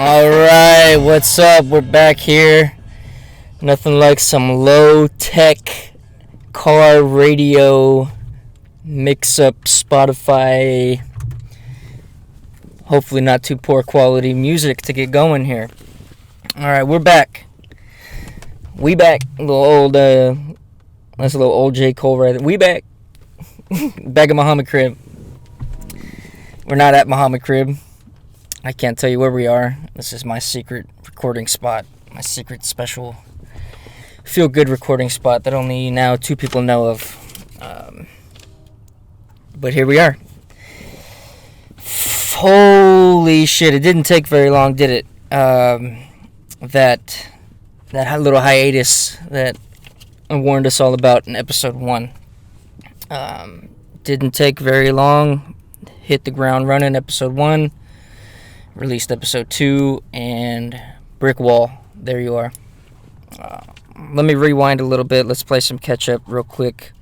Alright, what's up? We're back here. Nothing like some low-tech car radio mix-up Spotify, hopefully not too poor quality music to get going here. Alright, we're back. We back. That's a little old J. Cole right there. We back. Back at Muhammad Crib. We're not at Muhammad Crib. I can't tell you where we are. This is my secret recording spot. My secret special feel-good recording spot that only now 2 people know of. But here we are. Holy shit, it didn't take very long, did it? That little hiatus that I warned us all about in episode 1. Didn't take very long. Hit the ground running, episode 1. Released episode 2, and brick wall. There you are. Let me rewind a little bit. Let's play some catch up real quick,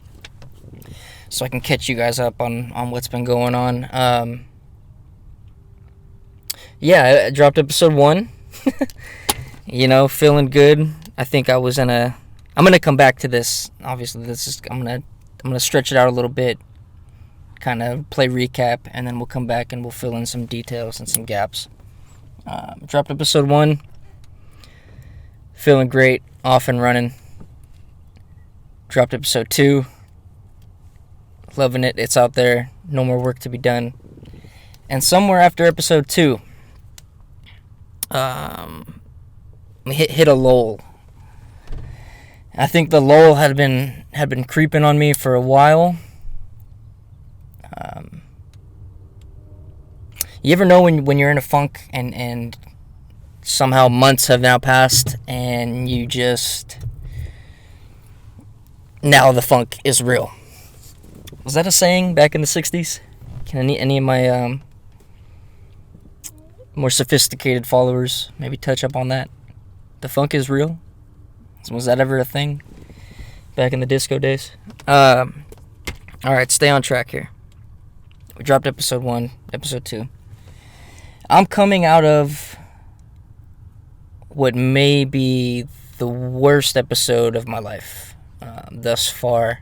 so I can catch you guys up on what's been going on. Yeah, I dropped episode 1. Feeling good. I think I was I'm gonna come back to this. Obviously, I'm gonna stretch it out a little bit. Kind of play recap, and then we'll come back and we'll fill in some details and some gaps. Dropped episode 1. Feeling great, off and running. Dropped episode 2. Loving it. It's out there. No more work to be done. And somewhere after episode 2, hit a lull. I think the lull had been creeping on me for a while. You ever know when you're in a funk and somehow months have now passed and you just... Now the funk is real. Was that a saying back in the 60s? Can any of my more sophisticated followers maybe touch up on that? The funk is real? Was that ever a thing back in the disco days? Alright, stay on track here. We dropped episode 1, episode 2. I'm coming out of what may be the worst episode of my life thus far,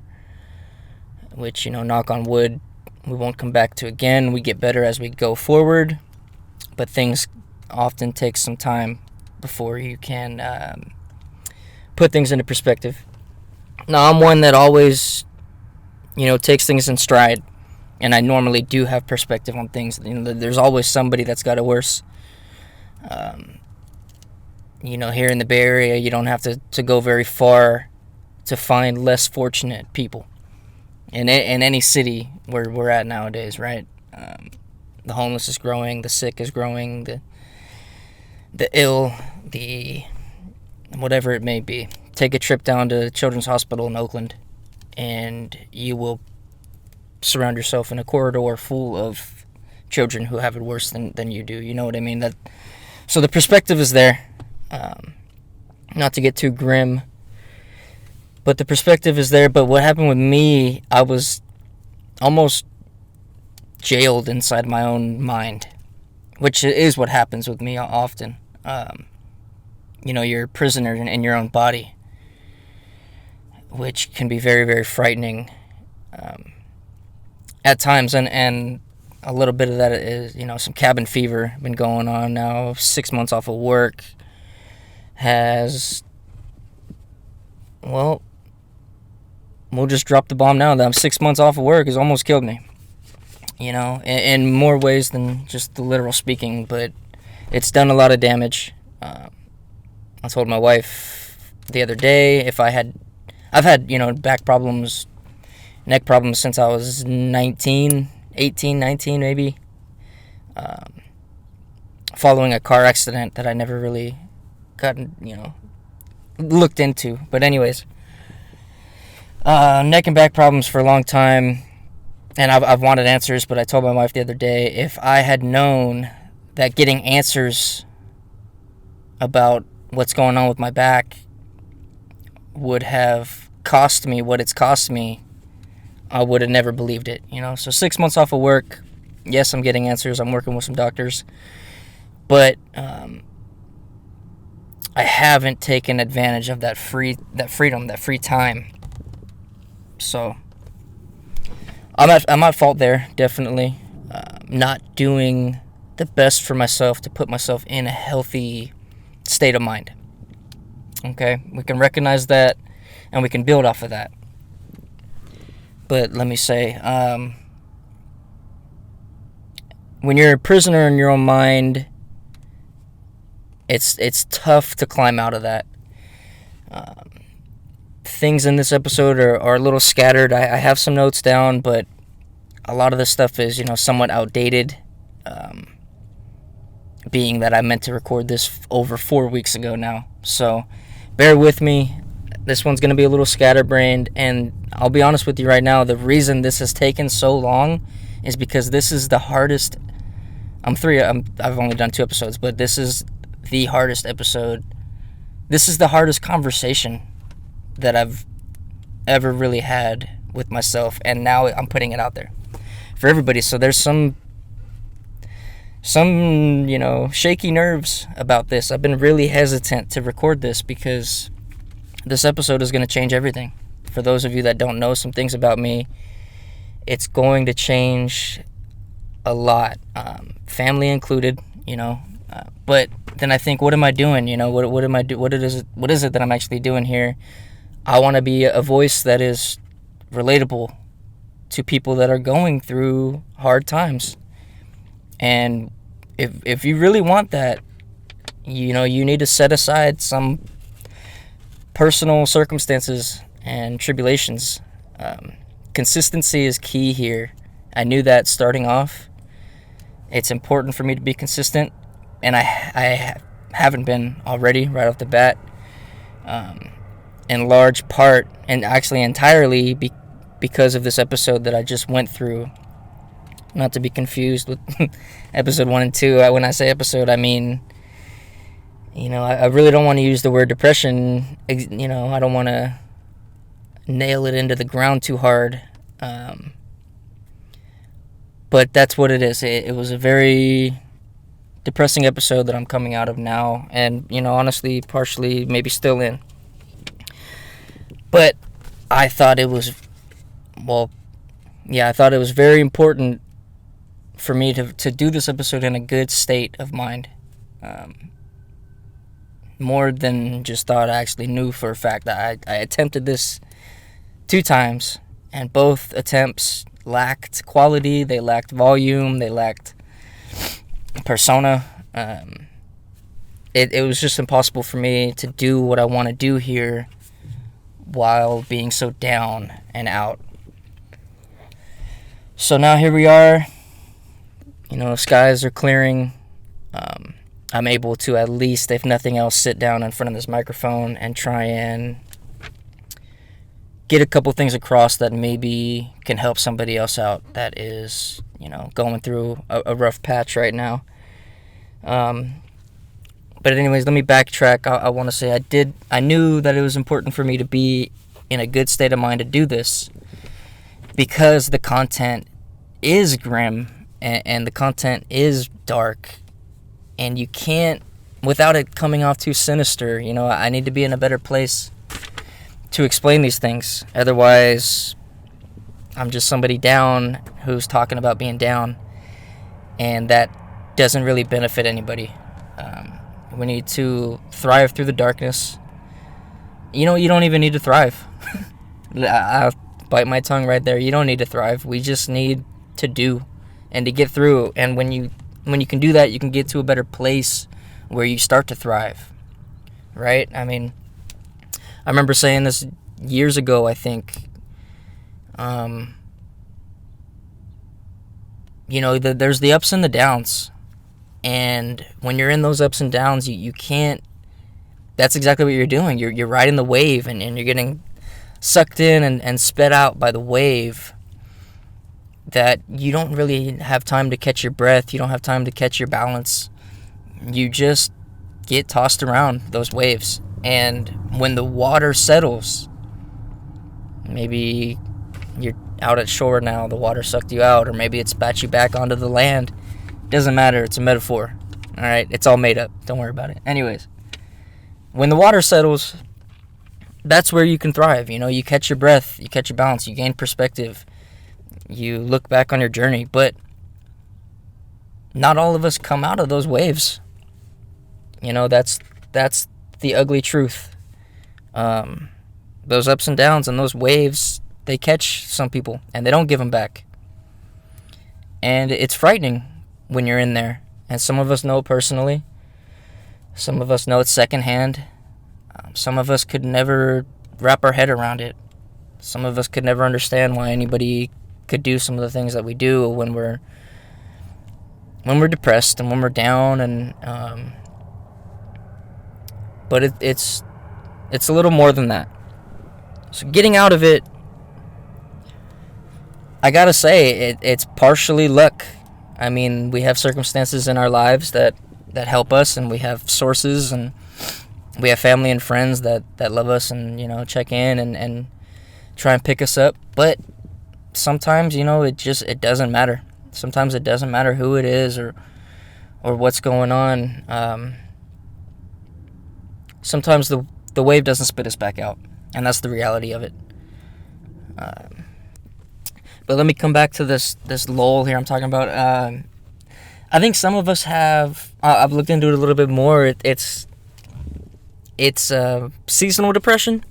which, knock on wood, we won't come back to again. We get better as we go forward, but things often take some time before you can put things into perspective. Now, I'm one that always, takes things in stride. And I normally do have perspective on things. There's always somebody that's got it worse. Here in the Bay Area, you don't have to go very far to find less fortunate people. In any city where we're at nowadays, right? The homeless is growing, the sick is growing, the ill, the whatever it may be. Take a trip down to Children's Hospital in Oakland, and you will surround yourself in a corridor full of children who have it worse than you do. You know what I mean? So the perspective is there. Not to get too grim, but the perspective is there. But what happened with me, I was almost jailed inside my own mind, which is what happens with me often. You're a prisoner in your own body, which can be very, very frightening. At times, and a little bit of that is, some cabin fever been going on now. 6 months off of work we'll just drop the bomb now that I'm 6 months off of work has almost killed me. In more ways than just the literal speaking, but it's done a lot of damage. I told my wife the other day I've had, back problems, neck problems since I was 18, 19 maybe. Following a car accident that I never really looked into. But anyways, neck and back problems for a long time, and I've wanted answers, but I told my wife the other day, if I had known that getting answers about what's going on with my back would have cost me what it's cost me, I would have never believed it, So 6 months off of work, yes, I'm getting answers. I'm working with some doctors. But I haven't taken advantage of that freedom, that free time. So I'm at fault there, definitely. Not doing the best for myself to put myself in a healthy state of mind. Okay, we can recognize that, and we can build off of that. But let me say, when you're a prisoner in your own mind, it's tough to climb out of that. Things in this episode are a little scattered. I have some notes down, but a lot of this stuff is, somewhat outdated. Being that I meant to record this over 4 weeks ago now. So bear with me. This one's going to be a little scatterbrained, and I'll be honest with you right now, the reason this has taken so long is because this is the hardest. I've only done 2 episodes, but this is the hardest episode. This is the hardest conversation that I've ever really had with myself, and now I'm putting it out there for everybody. So there's some shaky nerves about this. I've been really hesitant to record this because this episode is going to change everything. For those of you that don't know some things about me, it's going to change a lot, family included, but then I think, what am I doing? What am I do? What is it that I'm actually doing here? I want to be a voice that is relatable to people that are going through hard times. And if you really want that, you need to set aside some personal circumstances and tribulations. Consistency is key here. I knew that starting off. It's important for me to be consistent, and I haven't been already right off the bat. In large part, and actually entirely, because of this episode that I just went through. Not to be confused with episode 1 and 2. When I say episode, I mean, I really don't want to use the word depression. I don't want to nail it into the ground too hard. But that's what it is. It was a very depressing episode that I'm coming out of now. And, honestly, partially maybe still in. But I thought it was, I thought it was very important for me to do this episode in a good state of mind. More than just thought. I actually knew for a fact that I attempted this 2 times, and both attempts lacked quality, they lacked volume, they lacked persona. It was just impossible for me to do what I want to do here while being so down and out. So now here we are. Skies are clearing. I'm able to, at least, if nothing else, sit down in front of this microphone and try and get a couple things across that maybe can help somebody else out that is, going through a rough patch right now. But anyways, let me backtrack. I want to say I knew that it was important for me to be in a good state of mind to do this, because the content is grim and the content is dark, and you can't, without it coming off too sinister, I need to be in a better place to explain these things. Otherwise, I'm just somebody down who's talking about being down, and that doesn't really benefit anybody. We need to thrive through the darkness. You don't even need to thrive. I'll bite my tongue right there. You don't need to thrive. We just need to do and to get through. And when you can do that, you can get to a better place where you start to thrive. Right? I mean, I remember saying this years ago, I think. There's the ups and the downs. And when you're in those ups and downs, you can't. That's exactly what you're doing. You're riding the wave, and you're getting sucked in and sped out by the wave, that you don't really have time to catch your breath. You don't have time to catch your balance. You just get tossed around those waves. And when the water settles, maybe you're out at shore now, the water sucked you out, or maybe it spat you back onto the land. Doesn't matter. It's a metaphor. All right? It's all made up. Don't worry about it. Anyways, when the water settles, that's where you can thrive. You catch your breath, you catch your balance, you gain perspective, you look back on your journey. But not all of us come out of those waves. That's the ugly truth. Those ups and downs and those waves, they catch some people and they don't give them back. And it's frightening when you're in there. And some of us know it personally. Some of us know it secondhand. Some of us could never wrap our head around it. Some of us could never understand why anybody could do some of the things that we do when we're depressed and when we're down. And but it's a little more than that. So getting out of it, I gotta say, it's partially luck. I mean, we have circumstances in our lives that help us, and we have sources, and we have family and friends that love us and, check in and try and pick us up. But sometimes, it doesn't matter. Sometimes it doesn't matter who it is or what's going on. Sometimes the wave doesn't spit us back out, and that's the reality of it. But let me come back to this lull here I'm talking about. I think some of us have. I've looked into it a little bit more. It's seasonal depression.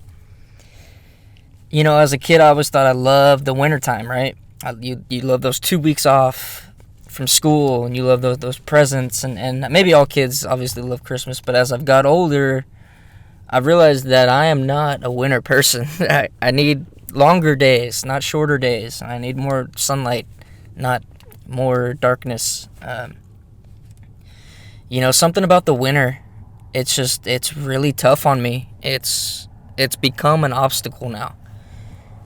As a kid, I always thought I loved the wintertime, right? You love those 2 weeks off from school, and you love those presents, and maybe all kids obviously love Christmas. But as I've got older, I've realized that I am not a winter person. I need longer days, not shorter days. I need more sunlight, not more darkness. Something about the winter, it's really tough on me. It's become an obstacle now.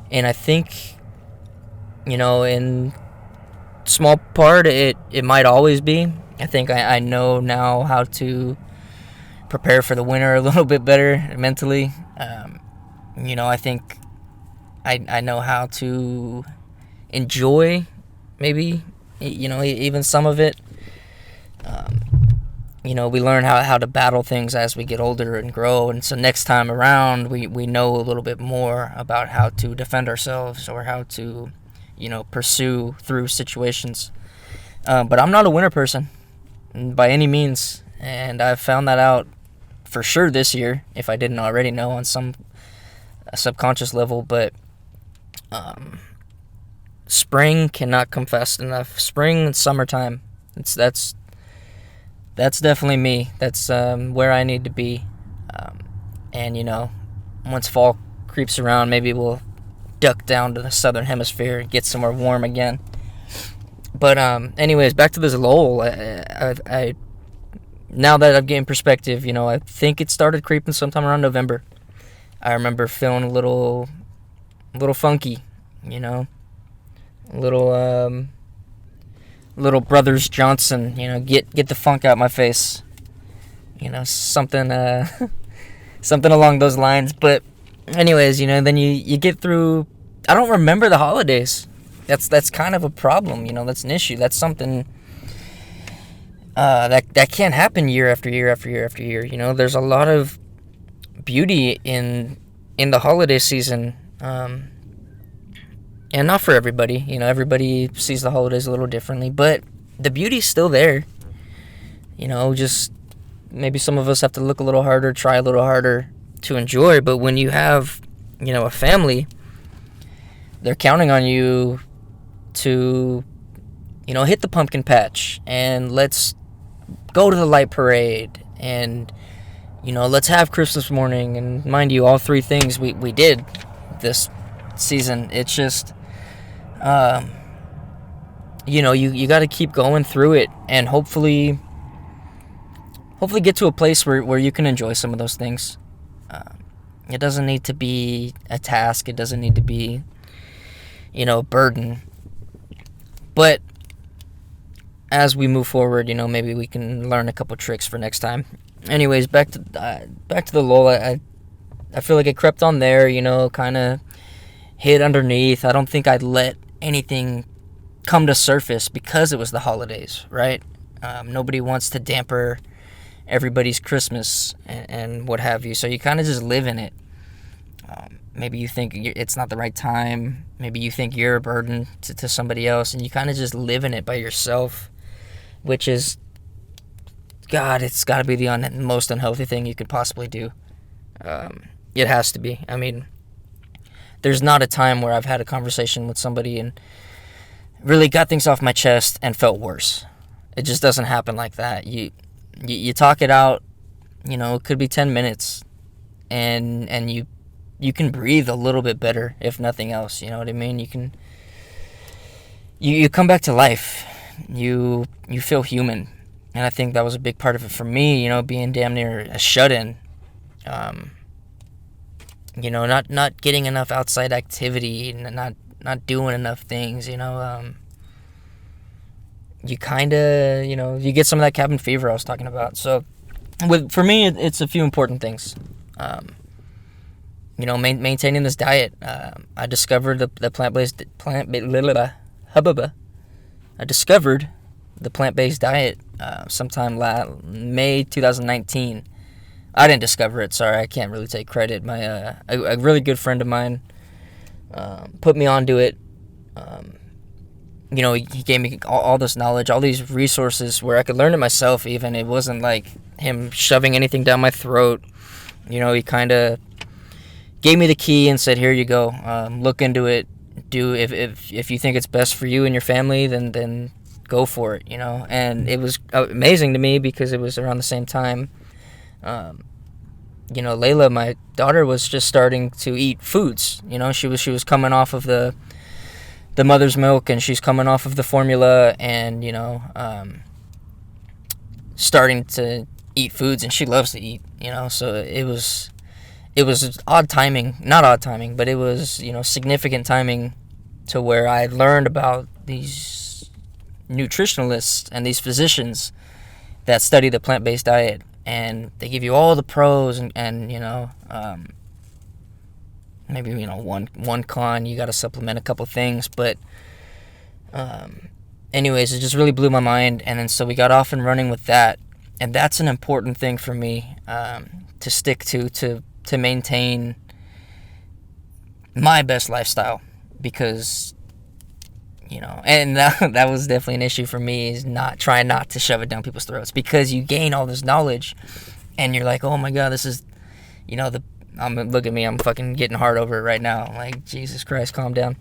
And I think, in small part, it might always be. I think I know now how to prepare for the winter a little bit better mentally. I think I know how to enjoy, maybe, even some of it. We learn how to battle things as we get older and grow. And so next time around, we know a little bit more about how to defend ourselves or how to, pursue through situations. But I'm not a winter person by any means. And I've found that out for sure this year, if I didn't already know on some subconscious level. But spring cannot come fast enough. Spring and summertime, that's definitely me. That's where I need to be. And once fall creeps around, maybe we'll duck down to the southern hemisphere and get somewhere warm again. But anyways, back to this lull. I now that I've gained perspective, I think it started creeping sometime around November. I remember feeling a little funky, little Brothers Johnson, get the funk out my face, something along those lines. But anyways, then you get through. I don't remember the holidays. That's kind of a problem, that's an issue. That's something that can't happen year after year after year after year. There's a lot of beauty in the holiday season. And not for everybody. Everybody sees the holidays a little differently, but the beauty's still there. Just maybe some of us have to look a little harder, try a little harder to enjoy. But when you have, a family, they're counting on you to, hit the pumpkin patch, and let's go to the light parade, and, let's have Christmas morning. And mind you, all three things we did this season. It's just, you got to keep going through it, and hopefully get to a place where you can enjoy some of those things. It doesn't need to be a task. It doesn't need to be, a burden. But as we move forward, maybe we can learn a couple tricks for next time. Anyways, back to the lull. I feel like it crept on there, kind of hid underneath. I don't think I'd let anything come to surface because it was the holidays, right? Nobody wants to damper everybody's Christmas and what have you. So you kind of just live in it. Maybe you think it's not the right time. Maybe you think you're a burden to somebody else, and you kind of just live in it by yourself, which is, God, it's got to be the most unhealthy thing you could possibly do. It has to be. I mean, there's not a time where I've had a conversation with somebody and really got things off my chest and felt worse. It just doesn't happen like that. You talk it out, it could be 10 minutes, and you can breathe a little bit better, if nothing else. You know what I mean? You come back to life. You feel human. And I think that was a big part of it for me, being damn near a shut-in. Not getting enough outside activity, and not doing enough things, you kind of, you get some of that cabin fever I was talking about. So for me, it's a few important things. Maintaining this diet. I discovered the plant-based diet sometime May 2019. I didn't discover it. Sorry, I can't really take credit. A really good friend of mine put me onto it. He gave me all this knowledge, all these resources where I could learn it myself. Even it wasn't like him shoving anything down my throat. He kind of gave me the key and said, "Here you go. Look into it. Do if you think it's best for you and your family, then go for it." And it was amazing to me because it was around the same time. Layla, my daughter, was just starting to eat foods. She was coming off of the mother's milk, and she's coming off of the formula, and starting to eat foods, and she loves to eat. So it was not odd timing, but it was significant timing to where I learned about these nutritionalists and these physicians that study the plant-based diet. And they give you all the pros and maybe one con, you got to supplement a couple things, but anyways, it just really blew my mind. And then so we got off and running with that, and that's an important thing for me to stick to maintain my best lifestyle, because and that was definitely an issue for me, is not to shove it down people's throats, because you gain all this knowledge and you're like, oh my God, this is, look at me, I'm fucking getting hard over it right now. I'm like, Jesus Christ, calm down.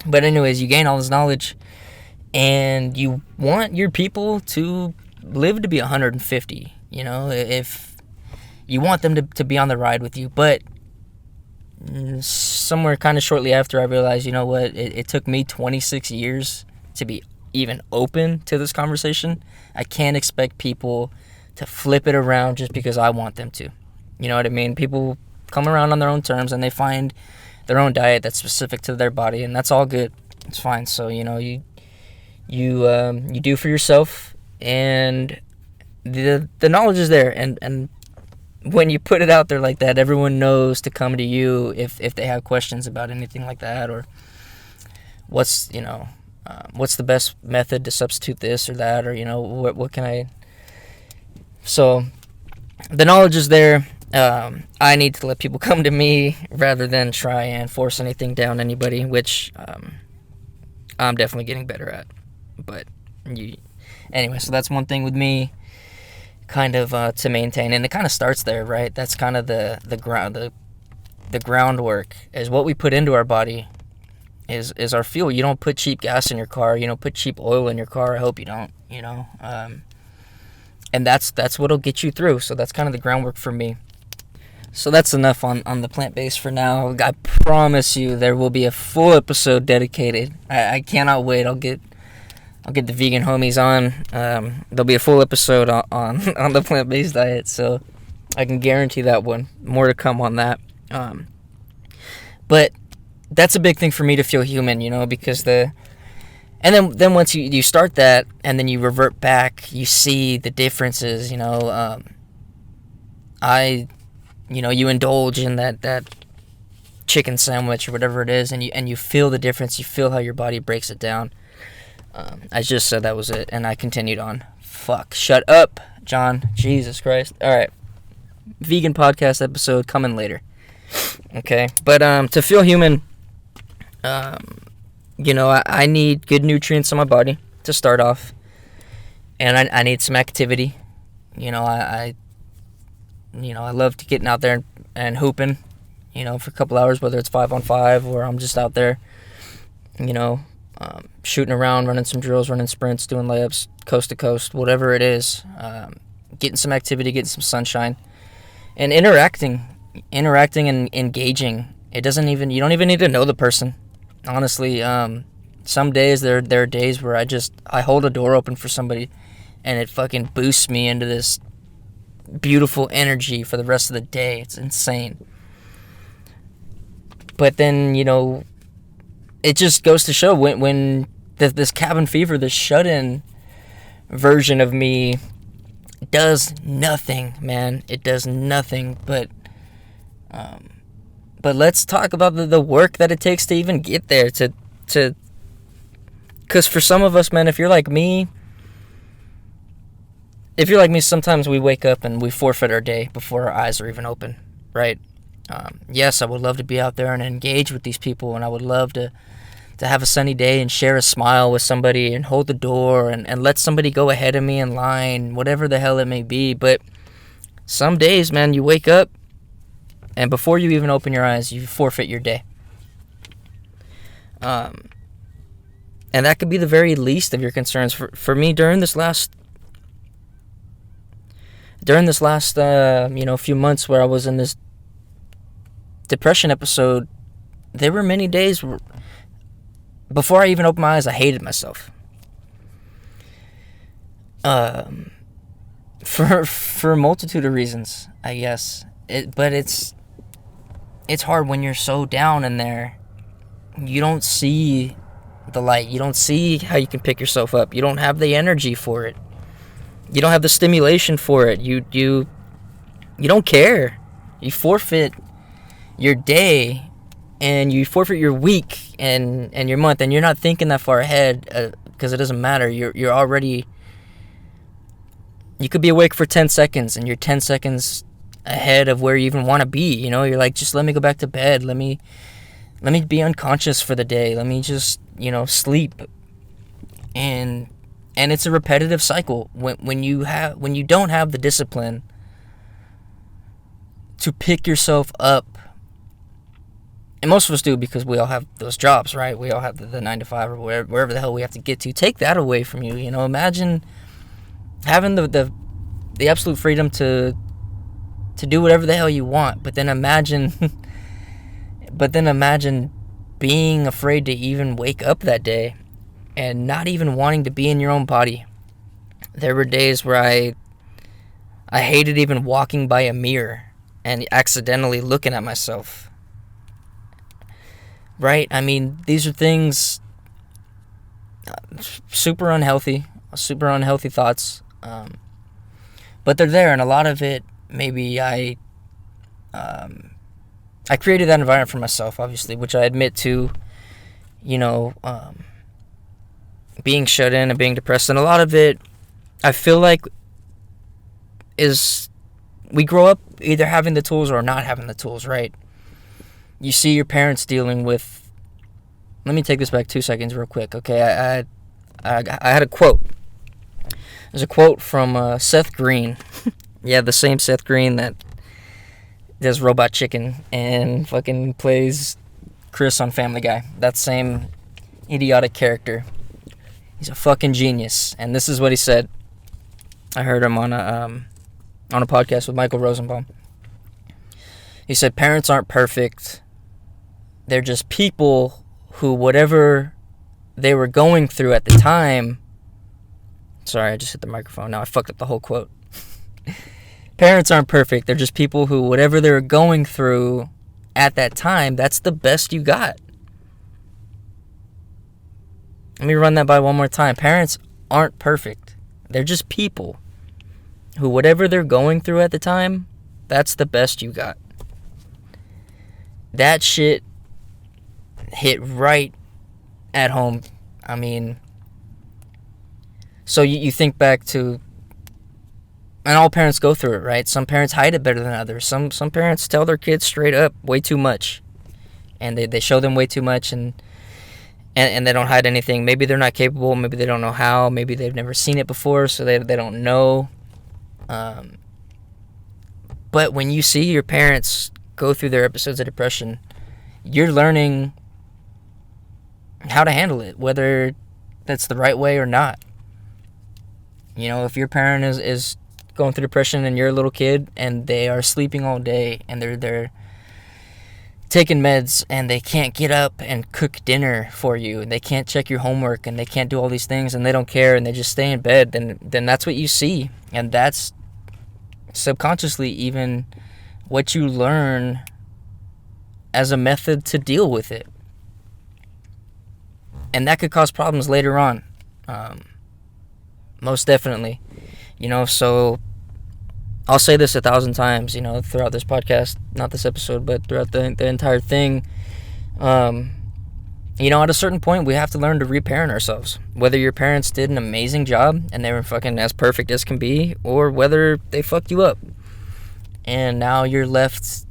But anyways, you gain all this knowledge and you want your people to live to be 150, if you want them to be on the ride with you. But somewhere kind of shortly after, I realized, it took me 26 years to be even open to this conversation. I can't expect people to flip it around just because I want them to. You know what I mean? People come around on their own terms, and they find their own diet that's specific to their body, and that's all good. It's fine. So you do for yourself, and the knowledge is there, and when you put it out there like that, everyone knows to come to you if they have questions about anything like that, or what's the best method to substitute this or that, or what can I. So the knowledge is there. I need to let people come to me rather than try and force anything down anybody, which I'm definitely getting better at. But anyway, so that's one thing with me, kind of to maintain, and it kind of starts there, right? That's kind of the groundwork, is what we put into our body is our fuel. You don't put cheap gas in your car. You don't put cheap oil in your car. I hope you don't. And that's what'll get you through. So that's kind of the groundwork for me. So that's enough on the plant-based for now. I promise you there will be a full episode dedicated. I cannot wait. I'll get the vegan homies on. There'll be a full episode on the plant-based diet, so I can guarantee that one. More to come on that. But that's a big thing for me to feel human, because and then once you start that, and then you revert back, you see the differences. You indulge in that chicken sandwich or whatever it is, and you feel the difference. You feel how your body breaks it down. I just said that was it, and I continued on. Fuck, shut up. John. Jesus Christ. All right. Vegan podcast episode coming later. Okay. But to feel human, I need good nutrients in my body to start off. And I need some activity. I love to getting out there and hooping, for a couple hours, whether it's 5-on-5 or I'm just out there, shooting around, running some drills, running sprints, doing layups, coast to coast, whatever it is, getting some activity, getting some sunshine, and interacting and engaging. You don't even need to know the person. Honestly, some days there are days where I hold a door open for somebody and it fucking boosts me into this beautiful energy for the rest of the day. It's insane. But then, it just goes to show when this cabin fever, this shut-in version of me does nothing, man. It does nothing. But let's talk about the work that it takes to even get there. Because for some of us, man, if you're like me, sometimes we wake up and we forfeit our day before our eyes are even open, right? Yes, I would love to be out there and engage with these people, and I would love to have a sunny day and share a smile with somebody and hold the door and let somebody go ahead of me in line, whatever the hell it may be. But some days, man, you wake up and before you even open your eyes, you forfeit your day. And that could be the very least of your concerns. For me, during this last few months where I was in this depression episode, there were many days where, before I even opened my eyes, I hated myself. For a multitude of reasons, I guess. But it's hard when you're so down in there. You don't see the light. You don't see how you can pick yourself up. You don't have the energy for it. You don't have the stimulation for it. You don't care. You forfeit your day, and you forfeit your week and your month, and you're not thinking that far ahead because it doesn't matter. You're already. You could be awake for 10 seconds, and you're 10 seconds ahead of where you even want to be. You're like, just let me go back to bed. Let me be unconscious for the day. Let me just sleep. And it's a repetitive cycle when you don't have the discipline to pick yourself up. And most of us do, because we all have those jobs, right? We all have the 9-to-5 or wherever the hell we have to get to. Take that away from you. Imagine having the absolute freedom to do whatever the hell you want, but then imagine being afraid to even wake up that day and not even wanting to be in your own body. There were days where I hated even walking by a mirror and accidentally looking at myself. Right? I mean, these are things super unhealthy thoughts. But they're there, and a lot of it, maybe I created that environment for myself, obviously, which I admit to, being shut in and being depressed. And a lot of it, I feel like, is we grow up either having the tools or not having the tools, right? You see your parents dealing with... Let me take this back 2 seconds real quick, okay? I had a quote. There's a quote from Seth Green. Yeah, the same Seth Green that does Robot Chicken and fucking plays Chris on Family Guy. That same idiotic character. He's a fucking genius. And this is what he said. I heard him on a podcast with Michael Rosenbaum. He said, parents aren't perfect. They're just people who, whatever they were going through at the time... Sorry, I just hit the microphone. Now I fucked up the whole quote. Parents aren't perfect. They're just people who, whatever they were going through at that time, that's the best you got. Let me run that by one more time. Parents aren't perfect. They're just people who, whatever they're going through at the time, that's the best you got. That shit hit right at home. I mean, so you think back to And all parents go through it, right? Some parents hide it better than others. Some parents tell their kids straight up way too much, and they show them way too much, and they don't hide anything. Maybe they're not capable. Maybe they don't know how. Maybe they've never seen it before, so they don't know. But when you see your parents go through their episodes of depression, you're learning how to handle it, whether that's the right way or not. You know, if your parent is going through depression and you're a little kid and they are sleeping all day and they're taking meds and they can't get up and cook dinner for you and they can't check your homework and they can't do all these things and they don't care and they just stay in bed, then that's what you see. And that's subconsciously even what you learn as a method to deal with it. And that could cause problems later on. Most definitely. You know, so I'll say this 1,000 times, you know, throughout this podcast, not this episode, but throughout the entire thing. You know, at a certain point, we have to learn to reparent ourselves. Whether your parents did an amazing job and they were fucking as perfect as can be, or whether they fucked you up. And now you're left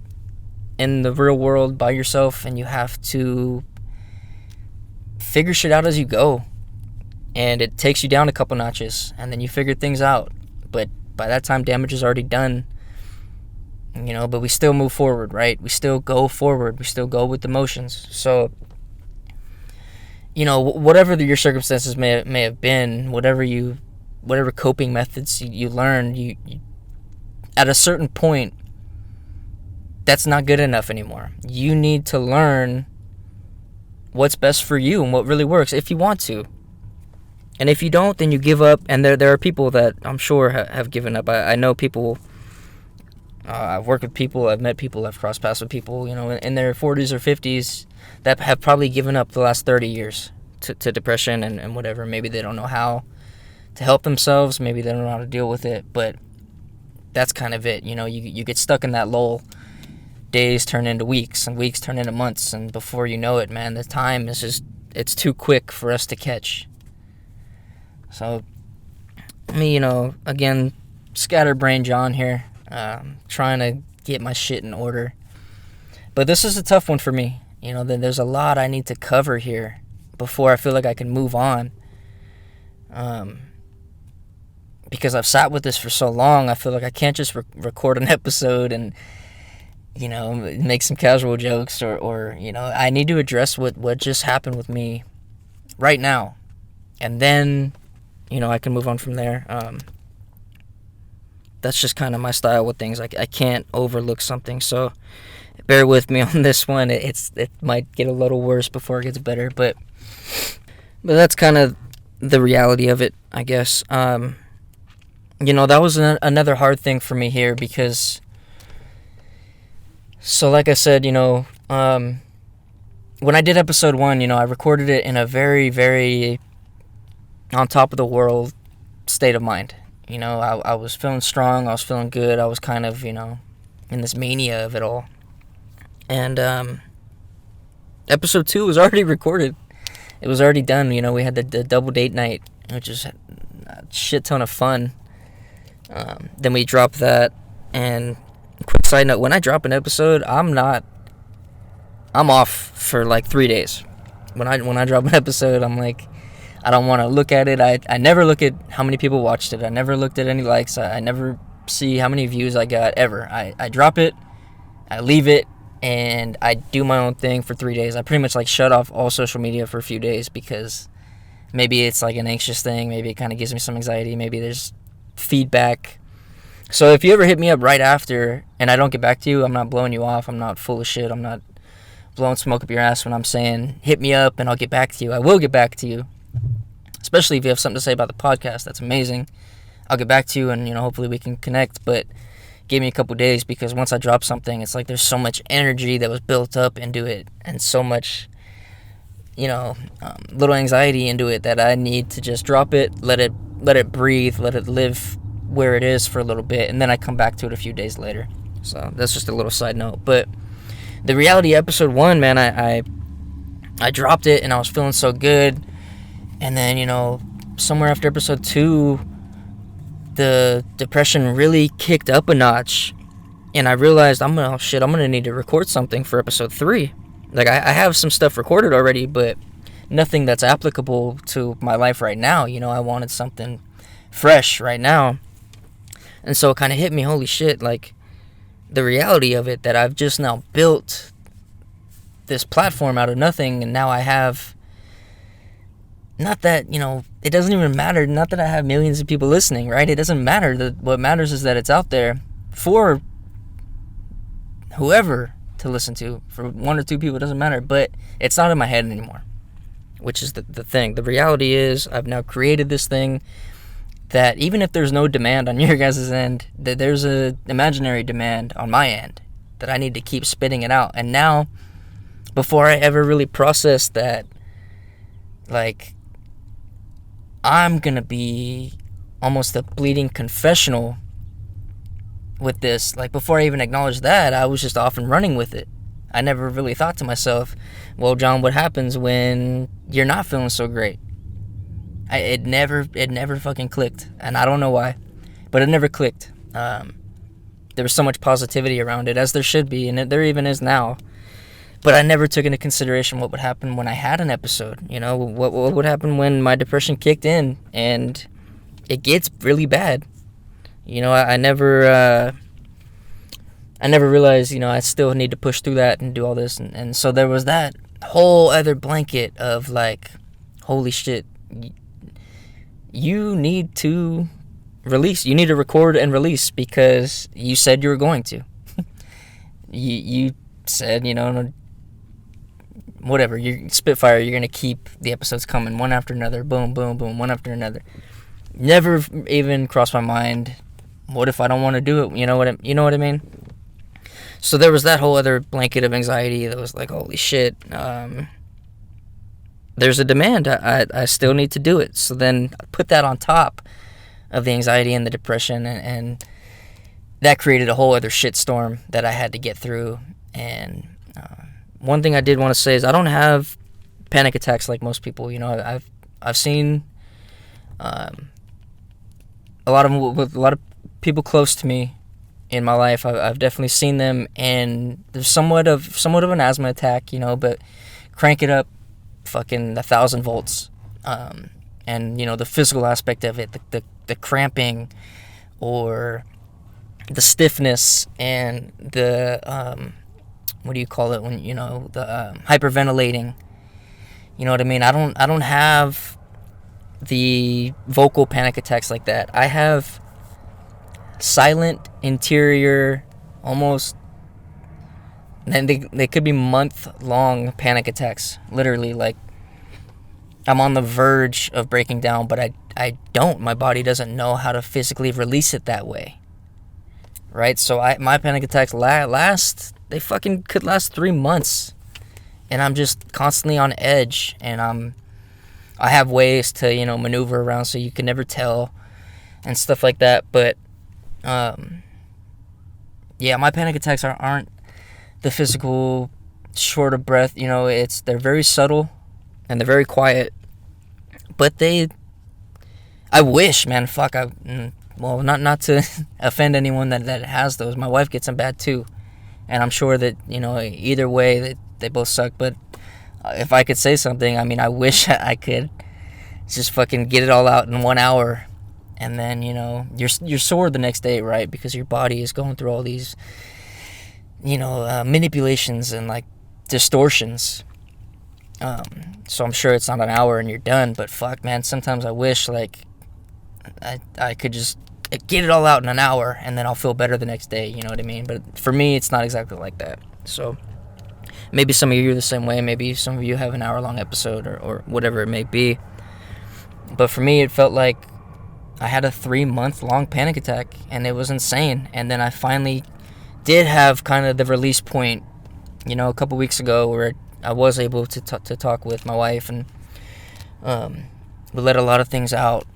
in the real world by yourself and you have to figure shit out as you go. And it takes you down a couple notches and then you figure things out. But by that time, damage is already done. You know, but we still move forward, right? We still go forward. We still go with the motions. So, you know, whatever your circumstances may have been, whatever coping methods you learned, you at a certain point, that's not good enough anymore. You need to learn what's best for you and what really works if you want to. And if you don't, then you give up. And there are people that I'm sure have given up. I know people. I've worked with people. I've met people. I've crossed paths with people, you know, in their 40s or 50s that have probably given up the last 30 years to depression and whatever. Maybe they don't know how to help themselves. Maybe they don't know how to deal with it. But that's kind of it. You know, you get stuck in that lull. Days turn into weeks, and weeks turn into months. And before you know it, man, the time is just, it's too quick for us to catch. So, me, you know, again, scatterbrained John here, trying to get my shit in order. But this is a tough one for me. You know, there's a lot I need to cover here before I feel like I can move on. Because I've sat with this for so long, I feel like I can't just record an episode and, you know, make some casual jokes or you know, I need to address what just happened with me right now. And then, you know, I can move on from there. That's just kind of my style with things. I can't overlook something, so bear with me on this one. It might get a little worse before it gets better, but that's kind of the reality of it, I guess. You know, that was another hard thing for me here because, so like I said, you know, when I did episode 1, you know, I recorded it in a very, very on top of the world state of mind. You know, I was feeling strong, I was feeling good, I was kind of, you know, in this mania of it all. And episode 2 was already recorded. It was already done. You know, we had the double date night, which is a shit ton of fun. Then we dropped that. And quick side note, when I drop an episode, I'm off for like 3 days. When I drop an episode, I'm like, I don't want to look at it. I never look at how many people watched it. I never looked at any likes. I never see how many views I got ever. I drop it, I leave it, and I do my own thing for 3 days. I pretty much like shut off all social media for a few days because maybe it's like an anxious thing. Maybe it kind of gives me some anxiety. Maybe there's feedback. So if you ever hit me up right after and I don't get back to you, I'm not blowing you off. I'm not full of shit. I'm not blowing smoke up your ass when I'm saying hit me up and I'll get back to you. I will get back to you. Especially if you have something to say about the podcast, that's amazing. I'll get back to you and, you know, hopefully we can connect. But give me a couple days because once I drop something, it's like there's so much energy that was built up into it and so much, you know, little anxiety into it that I need to just drop it, let it breathe, let it live where it is for a little bit, and then I come back to it a few days later. So that's just a little side note. But the reality episode 1, man, I dropped it and I was feeling so good. And then, you know, somewhere after episode 2, the depression really kicked up a notch, and I realized I'm gonna need to record something for episode 3. Like, I have some stuff recorded already, but nothing that's applicable to my life right now. I wanted something fresh right now. And so it kind of hit me, holy shit, like, the reality of it, that I've just now built this platform out of nothing, and now I have, not that, it doesn't even matter, not that I have millions of people listening, right? It doesn't matter. What matters is that it's out there for whoever to listen to. For 1 or 2 people, it doesn't matter, but it's not in my head anymore, which is the thing. The reality is I've now created this thing that even if there's no demand on your guys' end, that there's a imaginary demand on my end, that I need to keep spitting it out. And now, before I ever really process that, like, I'm gonna be almost a bleeding confessional with this. Like, before I even acknowledged that, I was just off and running with it. I never really thought to myself, well, John, what happens when you're not feeling so great? It never fucking clicked, and I don't know why, but it never clicked. There was so much positivity around it, as there should be, and there even is now. But I never took into consideration what would happen when I had an episode. What would happen when my depression kicked in and it gets really bad. I never realized, I still need to push through that and do all this, and so there was that whole other blanket of, like, holy shit. You need to release. You need to record and release, because you said you were going to. you said, whatever, you're Spitfire, you're going to keep the episodes coming one after another, boom, boom, boom, one after another. Never even crossed my mind, what if I don't want to do it? You know what I mean? So there was that whole other blanket of anxiety that was like, holy shit, there's a demand. I still need to do it. So then I put that on top of the anxiety and the depression, and that created a whole other shitstorm that I had to get through. And one thing I did want to say is I don't have panic attacks like most people. I've seen a lot of people close to me in my life. I've definitely seen them, and there's somewhat of an asthma attack, but crank it up fucking 1,000 volts, and the physical aspect of it, the cramping, or the stiffness, and the what do you call it when the hyperventilating. You know what I mean? I don't have the vocal panic attacks like that. I have silent interior, almost, and they could be month-long panic attacks. Literally, like, I'm on the verge of breaking down, but I don't. My body doesn't know how to physically release it that way. Right? So my panic attacks they fucking could last 3 months. And I'm just constantly on edge, and I have ways to, maneuver around so you can never tell and stuff like that. But yeah, my panic attacks aren't the physical short of breath. They're very subtle and they're very quiet. But I wish, man, well, not to offend anyone that has those. My wife gets them bad too, and I'm sure that either way that they both suck. But if I could say something, I wish I could just fucking get it all out in 1 hour, and then you're sore the next day, right? Because your body is going through all these manipulations and like distortions. So I'm sure it's not an hour and you're done. But fuck, man, sometimes I wish like I could just get it all out in an hour and then I'll feel better the next day. You know what I mean? But for me, it's not exactly like that. So maybe some of you are the same way. Maybe some of you have an hour-long episode or whatever it may be. But for me, it felt like I had a 3-month-long panic attack, and it was insane. And then I finally did have kind of the release point, a couple weeks ago, where I was able to talk with my wife, and we let a lot of things out.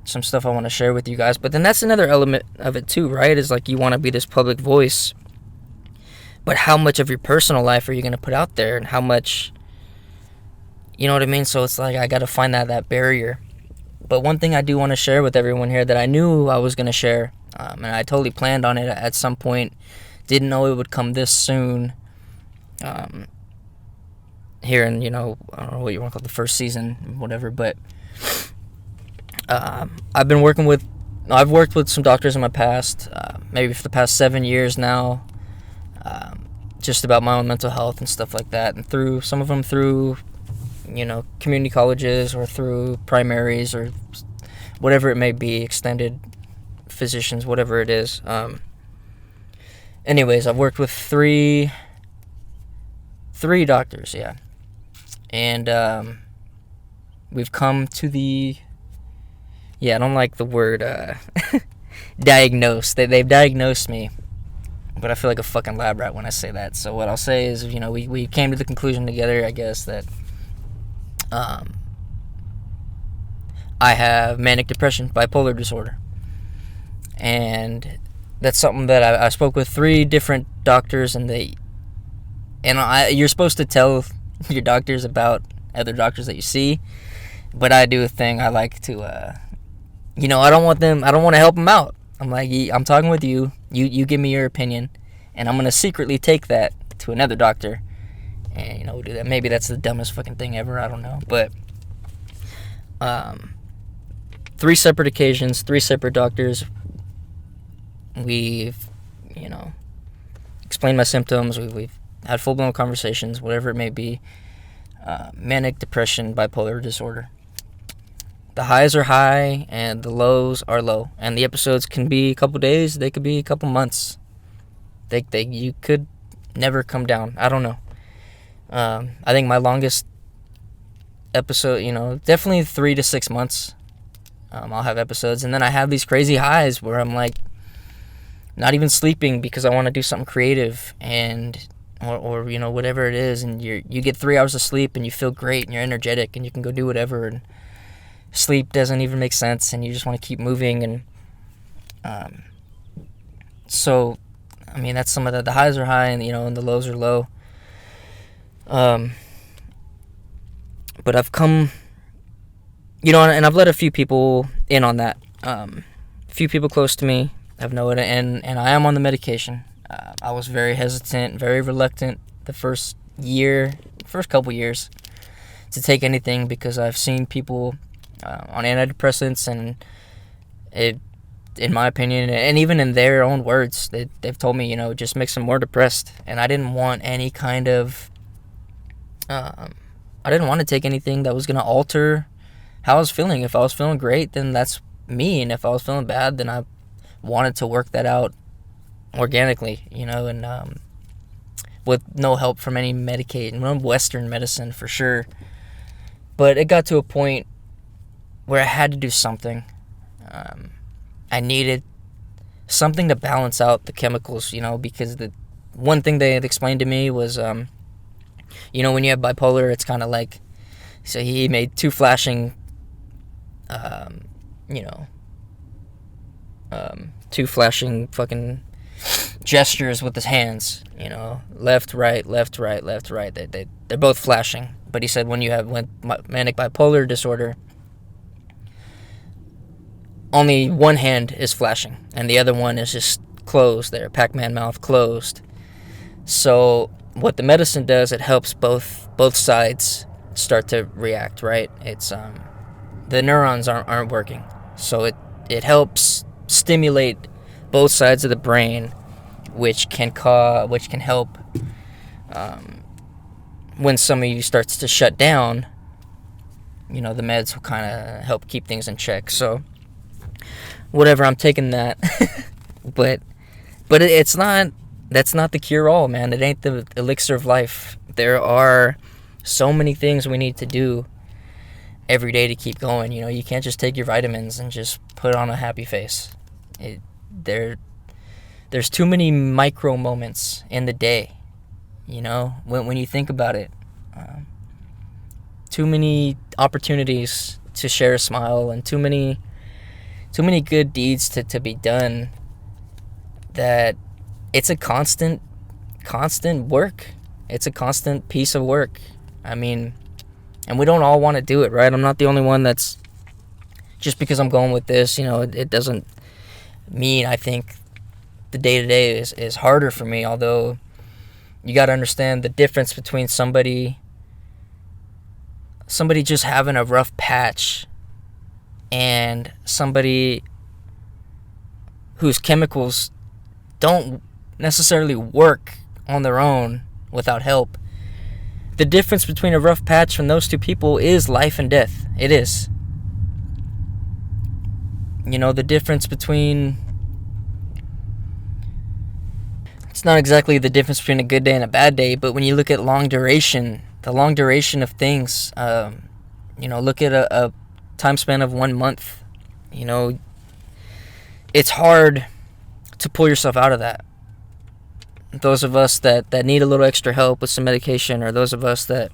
Some stuff I want to share with you guys. But then that's another element of it too, right? Is like you want to be this public voice, but how much of your personal life are you going to put out there, and how much, you know what I mean? So it's like I got to find that barrier. But one thing I do want to share with everyone here that I knew I was going to share, and I totally planned on it at some point, didn't know it would come this soon, here in, I don't know what you want to call the first season, whatever, but I've worked with some doctors in my past, maybe for the past 7 years now, just about my own mental health and stuff like that, and through some of them through community colleges or through primaries or whatever it may be, extended physicians, whatever it is. Anyways, I've worked with three doctors, yeah, and we've come to I don't like the word diagnose. They've diagnosed me, but I feel like a fucking lab rat when I say that. So what I'll say is, we came to the conclusion together, I guess, that I have manic depression, bipolar disorder. And that's something that I spoke with 3 different doctors, and you're supposed to tell your doctors about other doctors that you see, but I do a thing. I like to, I don't want to help them out. I'm like, I'm talking with you give me your opinion, and I'm going to secretly take that to another doctor, and, we'll do that. Maybe that's the dumbest fucking thing ever, I don't know, but, 3 separate occasions, 3 separate doctors. We've, explained my symptoms. We've had full-blown conversations, whatever it may be. Manic depression, bipolar disorder. The highs are high and the lows are low, and the episodes can be a couple days. They could be a couple months. You could never come down. I don't know. I think my longest episode, definitely 3 to 6 months. I'll have episodes, and then I have these crazy highs where I'm like not even sleeping because I want to do something creative, and or whatever it is, and you get 3 hours of sleep and you feel great and you're energetic and you can go do whatever, and sleep doesn't even make sense and you just want to keep moving. And so I mean, that's some of the highs are high, and and the lows are low. But I've come, and I've let a few people in on that. A few people close to me have known it, and I am on the medication. I was very hesitant, very reluctant the first couple years to take anything, because I've seen people on antidepressants, and it, in my opinion, and even in their own words, they've told me, just makes them more depressed. And I didn't want any kind of, I didn't want to take anything that was going to alter how I was feeling. If I was feeling great, then that's me. And if I was feeling bad, then I wanted to work that out organically, and with no help from any Western medicine for sure. But it got to a point where I had to do something. I needed something to balance out the chemicals, because the one thing they had explained to me was, when you have bipolar, it's kind of like, so he made 2 flashing, 2 flashing fucking gestures with his hands, left, right, left, right, left, right. They're both flashing. But he said when manic bipolar disorder, only one hand is flashing, and the other one is just closed there, Pac-Man mouth closed. So what the medicine does, it helps both sides start to react, right? It's the neurons aren't working, so it helps stimulate both sides of the brain, which can help when some of you starts to shut down. The meds will kind of help keep things in check. So whatever, I'm taking that. but it's not, that's not the cure-all, man. It ain't the elixir of life. There are so many things we need to do every day to keep going. You can't just take your vitamins and just put on a happy face. There's too many micro moments in the day, when you think about it. Too many opportunities to share a smile, and too many good deeds to be done, that it's a constant work. It's a constant piece of work. I mean, and we don't all want to do it, right? I'm not the only one that's, just because I'm going with this, it doesn't mean I think the day-to-day is harder for me. Although you got to understand the difference between somebody just having a rough patch and somebody whose chemicals don't necessarily work on their own without help. The difference between a rough patch from those two people is life and death. It is. The difference between... It's not exactly the difference between a good day and a bad day, but when you look at the long duration of things, look at a time span of 1 month, it's hard to pull yourself out of that. Those of us that need a little extra help with some medication, or those of us that,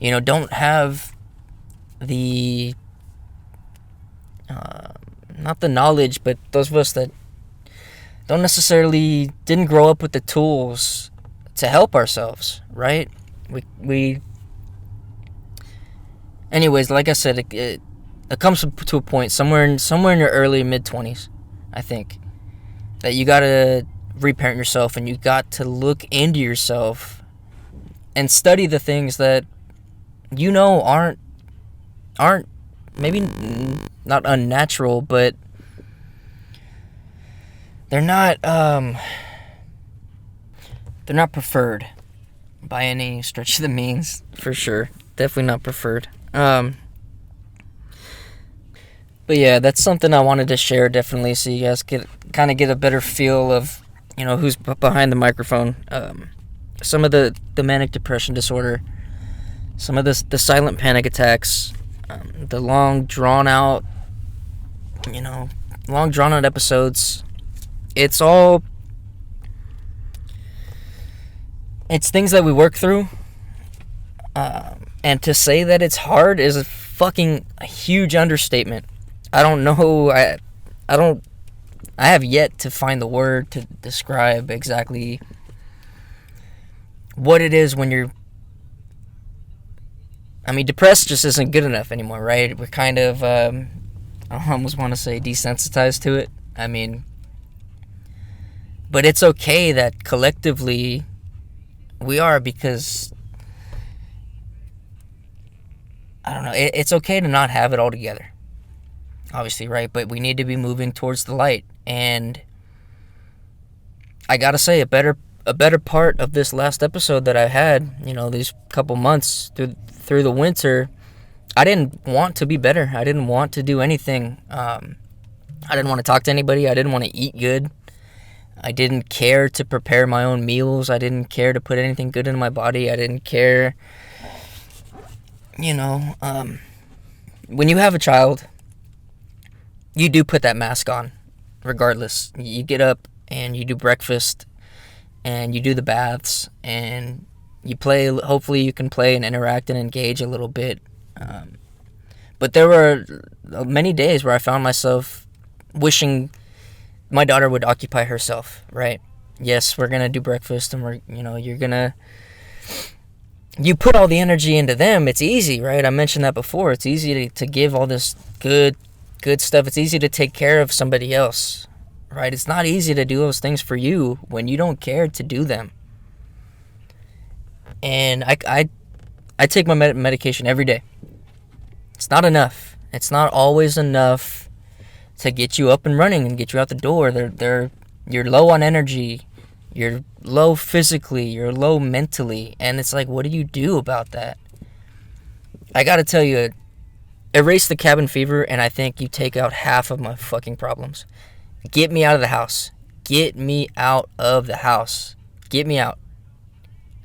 don't have the, not the knowledge, but those of us that didn't grow up with the tools to help ourselves, right? Anyways, like I said, it comes to a point somewhere in your early mid-20s, I think, that you gotta reparent yourself, and you got to look into yourself and study the things that aren't maybe not unnatural, but they're not preferred by any stretch of the means, for sure. Definitely not preferred. But yeah, that's something I wanted to share, definitely, so you guys get a better feel of who's behind the microphone. Some of the manic depression disorder, some of the silent panic attacks, the long drawn out episodes. It's things that we work through, and to say that it's hard is a huge understatement. I don't know. I have yet to find the word to describe exactly what it is when you're... depressed just isn't good enough anymore, right? We're kind of, I almost want to say desensitized to it. But it's okay that collectively we are, because, I don't know, it's okay to not have it all together. Obviously, right? But we need to be moving towards the light. And I gotta say, a better part of this last episode that I had, these couple months through the winter, I didn't want to be better. I didn't want to do anything. I didn't want to talk to anybody. I didn't want to eat good. I didn't care to prepare my own meals. I didn't care to put anything good in my body. I didn't care, when you have a child, you do put that mask on, regardless. You get up and you do breakfast, and you do the baths, and you play. Hopefully you can play and interact and engage a little bit. But there were many days where I found myself wishing my daughter would occupy herself, right? Yes, we're going to do breakfast, and you put all the energy into them. It's easy, right? I mentioned that before. It's easy to give all this good stuff. It's easy to take care of somebody else, right? It's not easy to do those things for you when you don't care to do them. And I take my medication every day. It's not enough. It's not always enough to get you up and running and get you out the door. You're low on energy. You're low physically. You're low mentally. And it's like, what do you do about that? I gotta tell you, erase the cabin fever, and I think you take out half of my fucking problems. Get me out of the house. Get me out of the house. Get me out.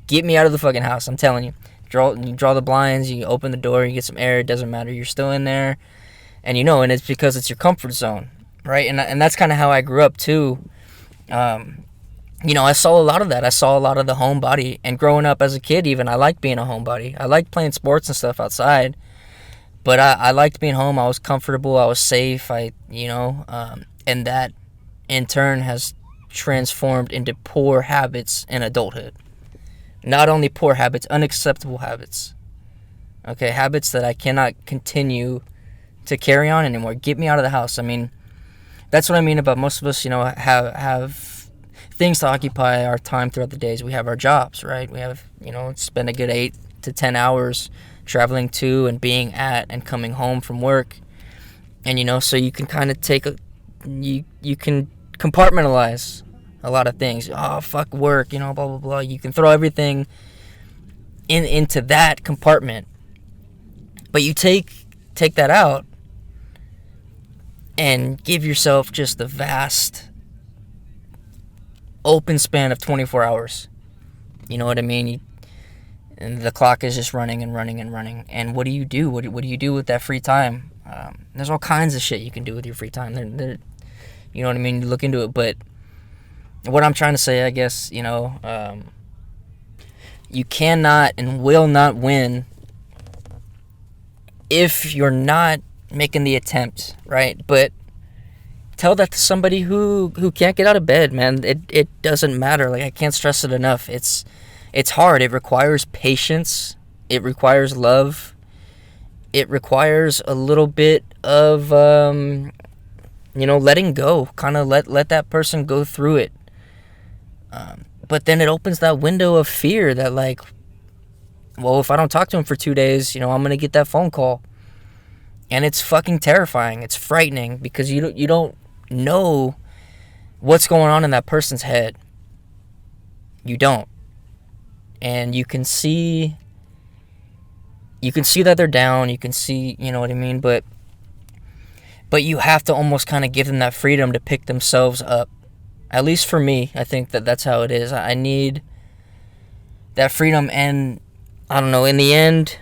Get me out of the fucking house. I'm telling you. You draw the blinds, you open the door, you get some air, it doesn't matter. You're still in there. And and it's because it's your comfort zone, right? And that's kind of how I grew up too. I saw a lot of that. I saw a lot of the homebody. And growing up as a kid even, I liked being a homebody. I liked playing sports and stuff outside. But I liked being home. I was comfortable. I was safe. And that, in turn, has transformed into poor habits in adulthood. Not only poor habits, unacceptable habits. Okay, habits that I cannot continue to carry on anymore. Get me out of the house. I mean, that's what I mean about most of us, have things to occupy our time throughout the days. We have our jobs, right? We have, spend a good 8 to 10 hours traveling to and being at and coming home from work. And, so you can kind of you can compartmentalize a lot of things. Oh, fuck work, blah, blah, blah. You can throw everything into that compartment. But you take that out and give yourself just a vast open span of 24 hours. You know what I mean? And the clock is just running and running and running. And what do you do? What do you do with that free time? There's all kinds of shit you can do with your free time. You know what I mean? You look into it. But what I'm trying to say, I guess, you cannot and will not win if you're not making the attempt, right? But tell that to somebody who can't get out of bed, man. It doesn't matter. Like, I can't stress it enough. It's hard. It requires patience. It requires love. It requires a little bit of letting go. Kind of let that person go through it. But then it opens that window of fear that, like, well, if I don't talk to him for 2 days, I'm going to get that phone call. And it's fucking terrifying. It's frightening because you don't know what's going on in that person's head. You don't. And you can see that they're down. You can see, you know what I mean? But you have to almost kind of give them that freedom to pick themselves up. At least for me, I think that's how it is. I need that freedom, and I don't know, in the end,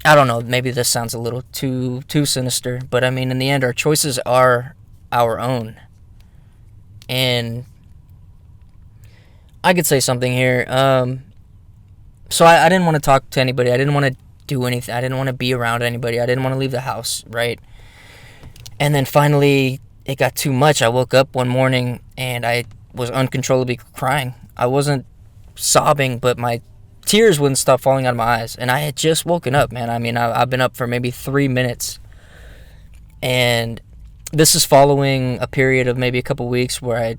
I don't know, maybe this sounds a little too sinister, but I mean, in the end, our choices are our own. And I could say something here. So I didn't want to talk to anybody. I didn't want to do anything. I didn't want to be around anybody. I didn't want to leave the house, right? And then finally, it got too much. I woke up one morning and I was uncontrollably crying. I wasn't sobbing, but my tears wouldn't stop falling out of my eyes. And I had just woken up, man. I mean, I've been up for maybe 3 minutes. And this is following a period of maybe a couple weeks where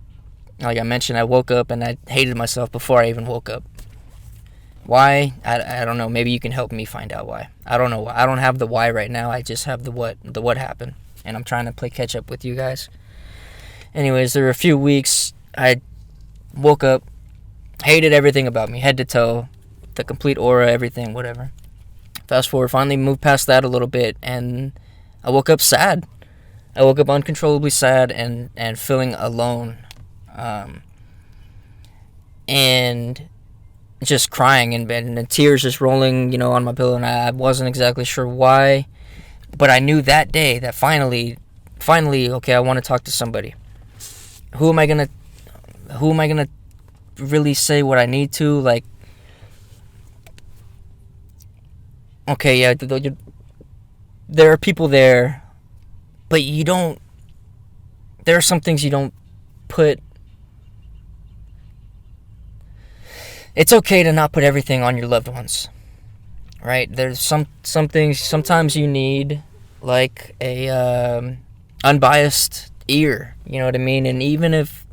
like I mentioned, I woke up and I hated myself before I even woke up. Why? I don't know. Maybe you can help me find out why. I don't know why. I don't have the why right now. I just have the what happened. And I'm trying to play catch up with you guys. Anyways, there were a few weeks I woke up, hated everything about me, head to toe, the complete aura, everything, whatever. Fast forward, finally moved past that a little bit, and I woke up sad. I woke up uncontrollably sad and feeling alone. And just crying in bed, and the tears just rolling, on my pillow, and I wasn't exactly sure why. But I knew that day that finally, okay, I want to talk to somebody. Who am I gonna really say what I need to? Like, okay, yeah, there are people there, but there are some things you don't put. It's okay to not put everything on your loved ones. Right? There's some things sometimes you need, like a unbiased ear, you know what I mean? And even if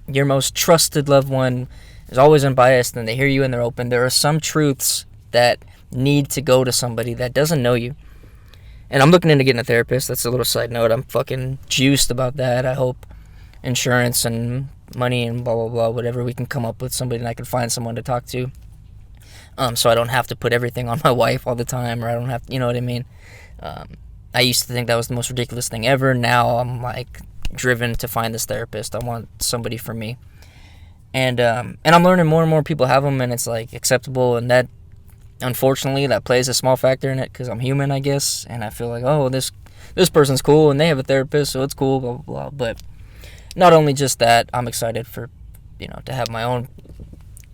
your most trusted loved one is always unbiased and they hear you and they're open, there are some truths that need to go to somebody that doesn't know you. And I'm looking into getting a therapist. That's a little side note. I'm fucking juiced about that. I hope insurance and money and blah, blah, blah, whatever, we can come up with somebody and I can find someone to talk to. So I don't have to put everything on my wife all the time, or I don't have to, you know what I mean? I used to think that was the most ridiculous thing ever. Now I'm, like, driven to find this therapist. I want somebody for me. And I'm learning more and more people have them, and it's, like, acceptable. And that, unfortunately, that plays a small factor in it because I'm human, I guess. And I feel like, oh, this person's cool, and they have a therapist, so it's cool, blah, blah, blah. But not only just that, I'm excited for, to have my own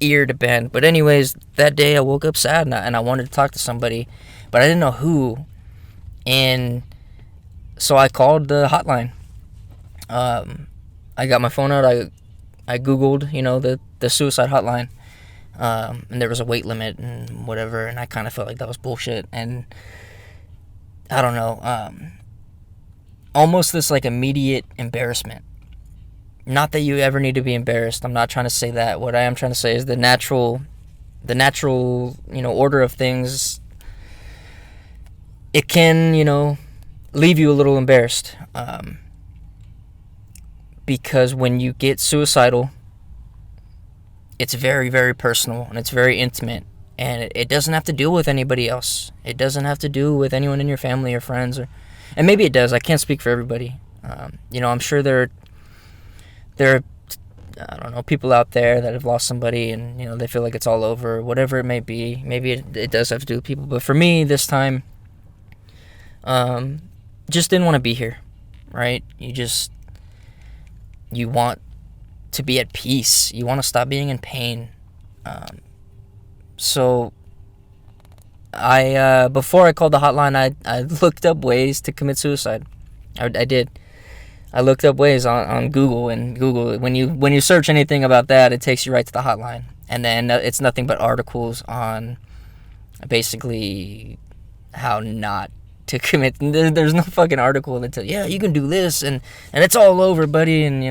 ear to bend. But anyways, that day I woke up sad and I wanted to talk to somebody, but I didn't know who. And so I called the hotline. I got my phone out. I googled the suicide hotline, and there was a wait limit and whatever, and I kind of felt like that was bullshit. And I don't know, almost this like immediate embarrassment. Not that you ever need to be embarrassed. I'm not trying to say that. What I am trying to say is the natural, order of things. It can, leave you a little embarrassed. Because when you get suicidal, it's very, very personal and it's very intimate. And it doesn't have to deal with anybody else. It doesn't have to do with anyone in your family or friends. And maybe it does. I can't speak for everybody. I'm sure there are, I don't know, people out there that have lost somebody and, they feel like it's all over, whatever it may be. Maybe it does have to do with people. But for me, this time, just didn't want to be here, right? You want to be at peace. You want to stop being in pain. So before I called the hotline, I looked up ways to commit suicide. I did. I looked up ways on Google, and Google, when you search anything about that, it takes you right to the hotline. And then it's nothing but articles on basically how not to commit. There's no fucking article that tells, yeah, you can do this, and it's all over, buddy, and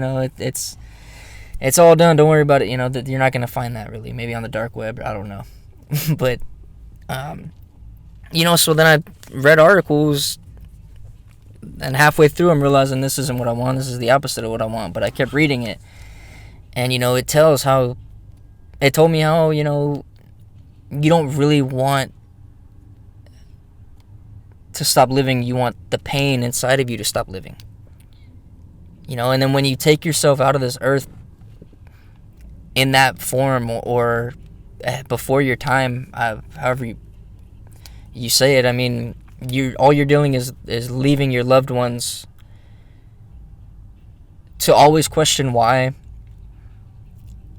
it's all done, don't worry about it. That you're not going to find that, really. Maybe on the dark web, I don't know. But so then I read articles, and halfway through I'm realizing this isn't what I want. This is the opposite of what I want. But I kept reading it, and it told me how you don't really want to stop living. You want the pain inside of you to stop living. And then when you take yourself out of this earth in that form, or before your time, however you say it, I mean, all you're doing is leaving your loved ones to always question why,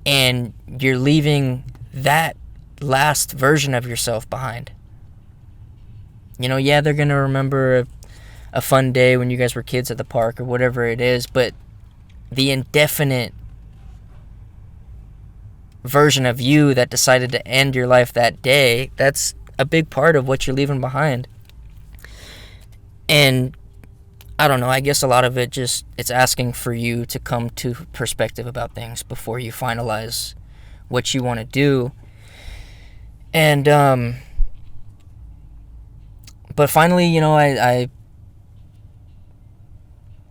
and you're leaving that last version of yourself behind. Yeah, they're gonna remember a fun day when you guys were kids at the park or whatever it is, but the indefinite version of you that decided to end your life that day, that's a big part of what you're leaving behind. And I don't know, I guess a lot of it it's asking for you to come to perspective about things before you finalize what you want to do. And but finally,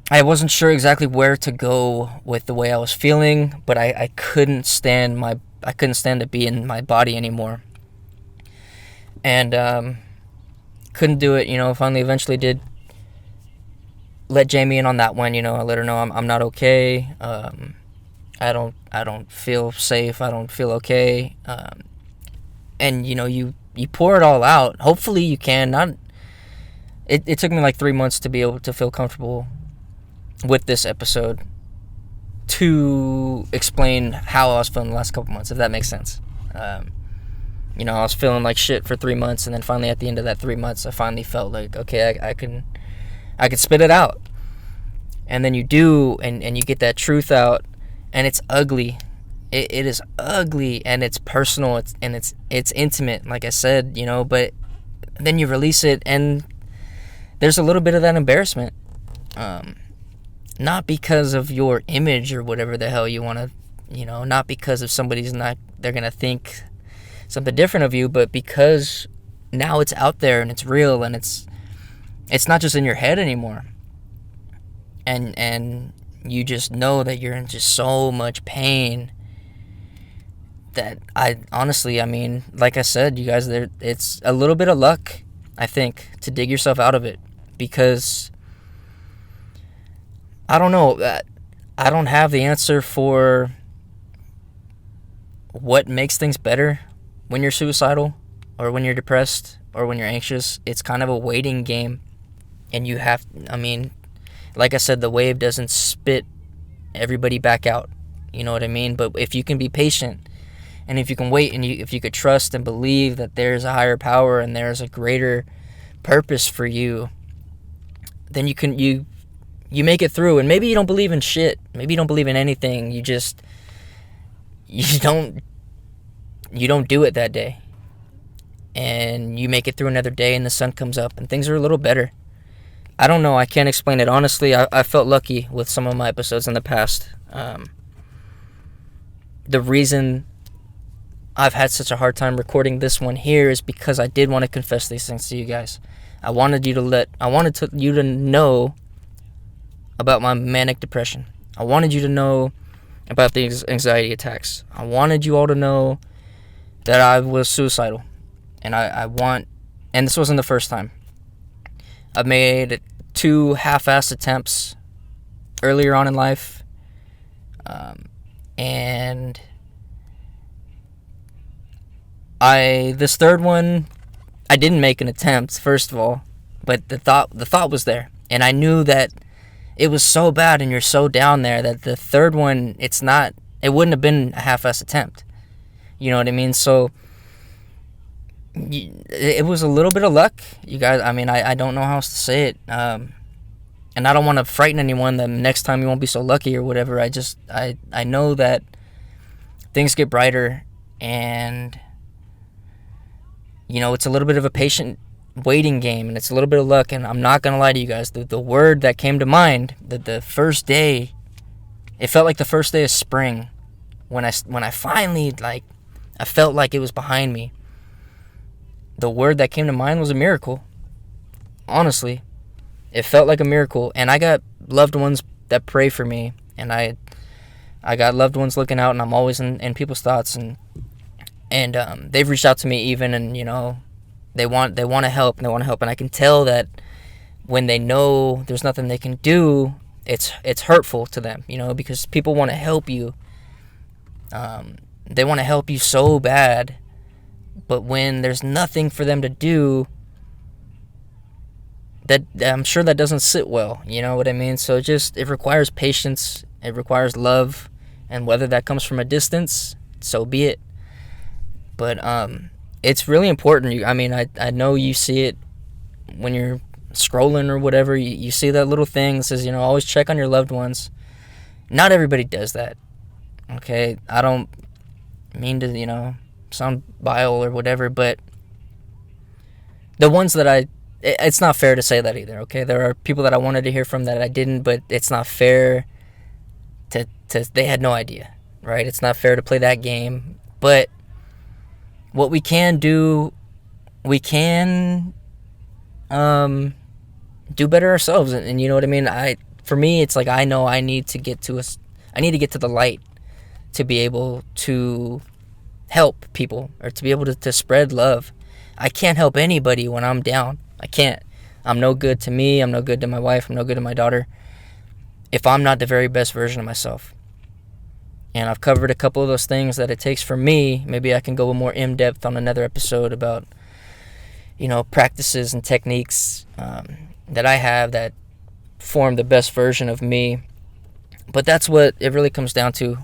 I wasn't sure exactly where to go with the way I was feeling, but I couldn't stand to be in my body anymore. And couldn't do it, finally eventually did let Jamie in on that one. I let her know I'm not okay. I don't feel safe. I don't feel okay. And you pour it all out. Hopefully you can. It took me like 3 months to be able to feel comfortable with this episode to explain how I was feeling the last couple months, if that makes sense. I was feeling like shit for 3 months, and then finally at the end of that 3 months, I finally felt like, okay, I can spit it out. And then you do, and you get that truth out, and it's ugly. It is ugly, and it's personal, it's intimate, like I said, but then you release it, and there's a little bit of that embarrassment. Not because of your image or whatever the hell you want to, not because if they're going to think something different of you, but because now it's out there and it's real, and it's not just in your head anymore. And you just know that you're in just so much pain that honestly, like I said, you guys, it's a little bit of luck, I think, to dig yourself out of it, because I don't know, I don't have the answer for what makes things better when you're suicidal or when you're depressed or when you're anxious. It's kind of a waiting game, and you have, like I said, the wave doesn't spit everybody back out, you know what I mean? But if you can be patient, and if you can wait, and if you could trust and believe that there's a higher power and there's a greater purpose for you, then you make it through. And maybe you don't believe in shit, maybe you don't believe in anything, you don't do it that day. and you make it through another day and the sun comes up and things are a little better. I don't know. I can't explain it. Honestly, I felt lucky with some of my episodes in the past. The reason I've had such a hard time recording this one here is because I did want to confess these things to you guys. I wanted you to know about my manic depression. I wanted you to know about the anxiety attacks. I wanted you all to know that I was suicidal. And and this wasn't the first time. I've made 2 half-assed attempts earlier on in life. And this third one, I didn't make an attempt, first of all, but the thought was there. And I knew that it was so bad and you're so down there that the third one, it wouldn't have been a half-assed attempt. You know what I mean? So it was a little bit of luck, you guys. I mean, I don't know how else to say it. And I don't want to frighten anyone that next time you won't be so lucky or whatever. I know that things get brighter, and it's a little bit of a patient waiting game, and it's a little bit of luck. And I'm not gonna lie to you guys, the word that came to mind, the first day, it felt like the first day of spring when I finally, I felt like it was behind me. The word that came to mind was a miracle. Honestly, it felt like a miracle. And I got loved ones that pray for me, and I got loved ones looking out, and I'm always in people's thoughts, and they've reached out to me even, and they want to help, and I can tell that when they know there's nothing they can do, it's hurtful to them, because people want to help you. They want to help you so bad, but when there's nothing for them to do, that I'm sure that doesn't sit well. You know what I mean? So it requires patience. It requires love, and whether that comes from a distance, so be it. But it's really important. I know you see it when you're scrolling or whatever. You see that little thing that says, always check on your loved ones. Not everybody does that. Okay, I don't mean to, sound vile or whatever, but the ones that it's not fair to say that either, okay? There are people that I wanted to hear from that I didn't, but it's not fair to they had no idea, right? It's not fair to play that game. But what we can do, we can do better ourselves, and you know what I mean? For me, it's like I know I need to get to the light to be able to help people, or to be able to spread love. I can't help anybody when I'm down. I can't. I'm no good to me. I'm no good to my wife. I'm no good to my daughter if I'm not the very best version of myself. And I've covered a couple of those things that it takes for me. Maybe I can go more in depth on another episode about, practices and techniques that I have that form the best version of me. But that's what it really comes down to.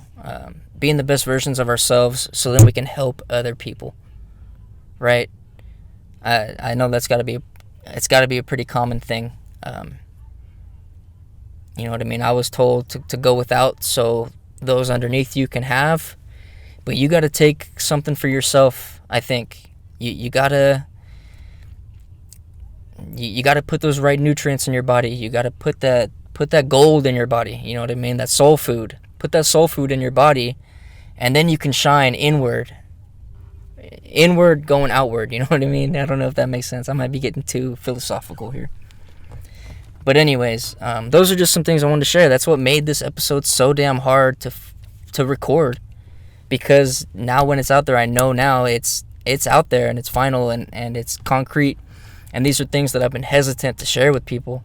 Being the best versions of ourselves, so then we can help other people, right? I know it's got to be a pretty common thing. You know what I mean? I was told to go without, so those underneath you can have, but you got to take something for yourself. I think you gotta put those right nutrients in your body. You gotta put that gold in your body. You know what I mean? That soul food. Put that soul food in your body, and then you can shine inward going outward. You know what I mean? I don't know if that makes sense. I might be getting too philosophical here. But anyways, those are just some things I wanted to share. That's what made this episode so damn hard to record. Because now when it's out there, I know now it's out there and it's final and it's concrete. And these are things that I've been hesitant to share with people.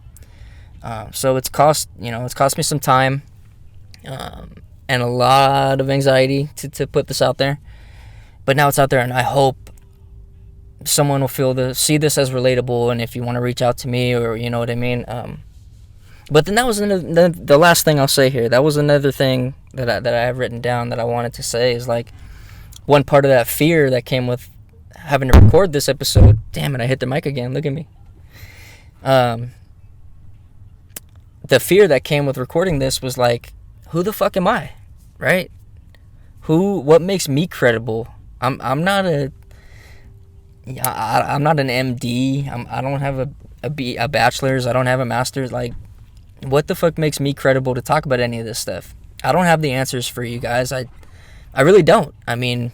So it's cost me some time. And a lot of anxiety to put this out there, but now it's out there, and I hope someone will see this as relatable. And if you want to reach out to me, or you know what I mean. But then that was the last thing I'll say here. That was another thing that I have written down that I wanted to say is like one part of that fear that came with having to record this episode. Damn it! I hit the mic again. Look at me. The fear that came with recording this was like, who the fuck am I, right? What makes me credible? I'm not Yeah, I'm not an MD. I don't have a bachelor's. I don't have a master's. Like, what the fuck makes me credible to talk about any of this stuff? I don't have the answers for you guys. I really don't. I mean,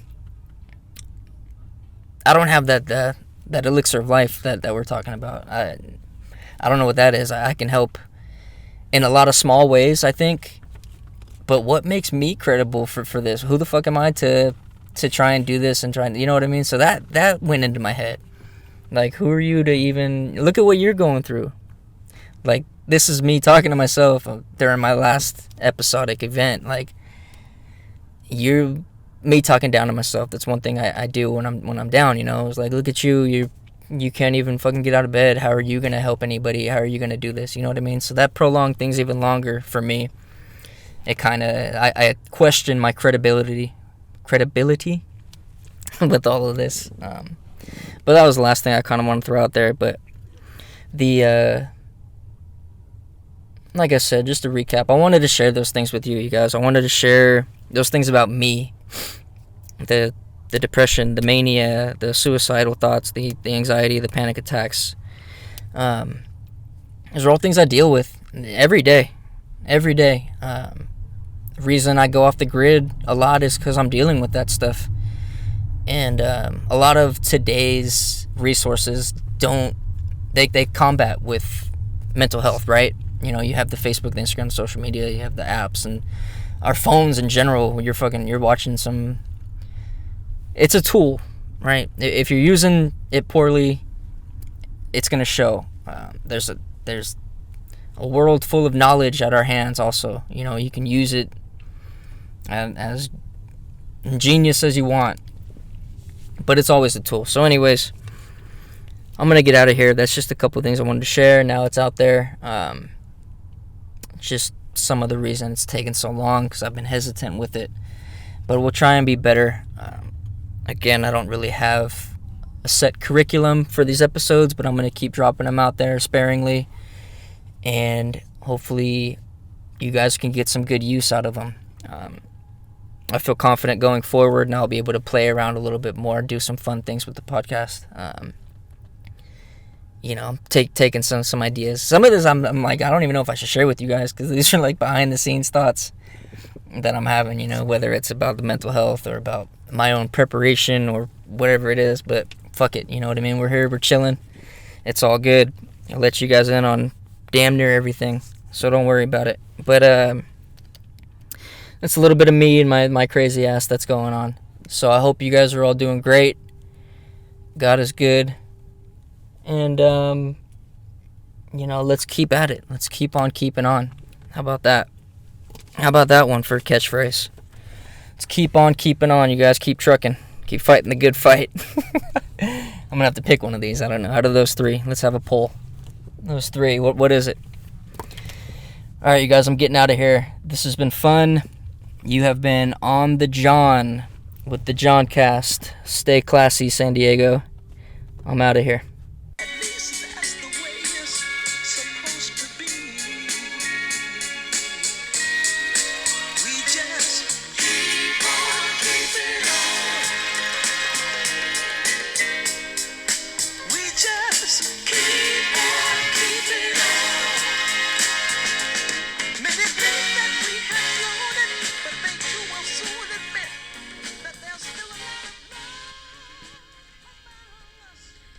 I don't have that elixir of life that we're talking about. I don't know what that is. I can help in a lot of small ways, I think. But what makes me credible for this? Who the fuck am I to try and do this and try and, you know what I mean? So that went into my head. Like, who are you to even look at what you're going through? Like, this is me talking to myself during my last episodic event. Like, you're me talking down to myself. That's one thing I do when I'm down, you know. It's like, look at you can't even fucking get out of bed. How are you gonna help anybody? How are you gonna do this? You know what I mean? So that prolonged things even longer for me. It kind of, I question my credibility with all of this. But that was the last thing I kind of want to throw out there. But like I said, just to recap, I wanted to share those things with you guys. I wanted to share those things about me, the depression, the mania, the suicidal thoughts, the anxiety, the panic attacks. Those are all things I deal with every day. The reason I go off the grid a lot is because I'm dealing with that stuff. And a lot of today's resources they combat with mental health, right? You know, you have the Facebook, the Instagram, the social media, you have the apps, and our phones in general. When you're watching some, it's a tool, right? If you're using it poorly, it's gonna show. There's a world full of knowledge at our hands. Also, you know, you can use it as ingenious as you want, but it's always a tool. So anyways, I'm gonna get out of here. That's just a couple of things I wanted to share. Now it's out there. Just some of the reason it's taken so long, because I've been hesitant with it, but we'll try and be better. Again, I don't really have a set curriculum for these episodes, but I'm gonna keep dropping them out there sparingly, and hopefully you guys can get some good use out of them. I feel confident going forward, and I'll be able to play around a little bit more, do some fun things with the podcast. You know, taking some ideas. Some of this I'm like, I don't even know if I should share with you guys, because these are like behind the scenes thoughts that I'm having, you know, whether it's about the mental health or about my own preparation or whatever it is. But fuck it, you know what I mean? We're here, we're chilling. It's all good. I'll let you guys in on damn near everything, so don't worry about it. But that's a little bit of me and my crazy ass that's going on. So I hope you guys are all doing great. God is good. And, you know, let's keep at it. Let's keep on keeping on. How about that? How about that one for a catchphrase? Let's keep on keeping on. You guys keep trucking. Keep fighting the good fight. I'm going to have to pick one of these. I don't know. Out of those three, let's have a poll. Those three. What is it? All right, you guys, I'm getting out of here. This has been fun. You have been on the John with the TheJohnCast. Stay classy, San Diego. I'm out of here.